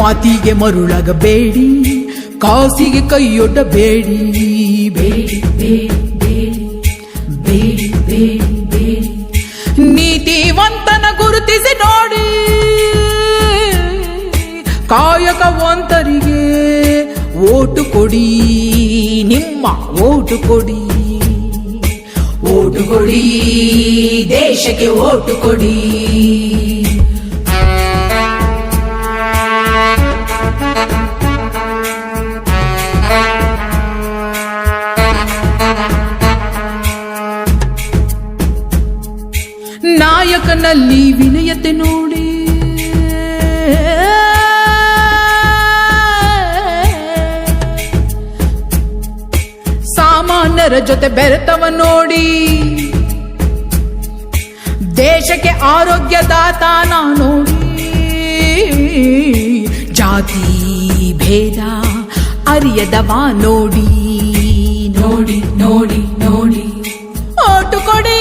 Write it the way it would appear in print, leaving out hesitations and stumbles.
ಮಾತಿಗೆ ಮರುಳಾಗಬೇಡಿ, ಕಾಸಿಗೆ ಕೈಯೊಡ್ಡಬೇಡಿ. ಬೇಡಿ ಬೇಡಿ ಬೇಡಿ ಬೇಡಿ ಬೇಡಿ ಬೇಡಿ. ನೀತಿವಂತನ ಗುರುತಿಸಿ ನೋಡಿ, ಕಾಯಕವಂತರಿಗೆ ಓಟು ಕೊಡಿ, ನಿಮ್ಮ ಓಟು ಕೊಡಿ. ಓಟು ಕೊಡಿ, ದೇಶಕ್ಕೆ ಓಟು ಕೊಡಿ. ನಾಯಕನಲ್ಲಿ ವಿನಯತೆ ನೋಡಿ, ಸಾಮಾನ್ಯರ ಜೊತೆ ಬೆರೆತವ ನೋಡಿ, ದೇಶಕ್ಕೆ ಆರೋಗ್ಯದಾತನ ನೋಡಿ. ಜಾತಿ ಭೇದ ಅರಿಯದವ ನೋಡಿ, ನೋಡಿ ನೋಡಿ ನೋಡಿ. ಓಟು ಕೊಡಿ.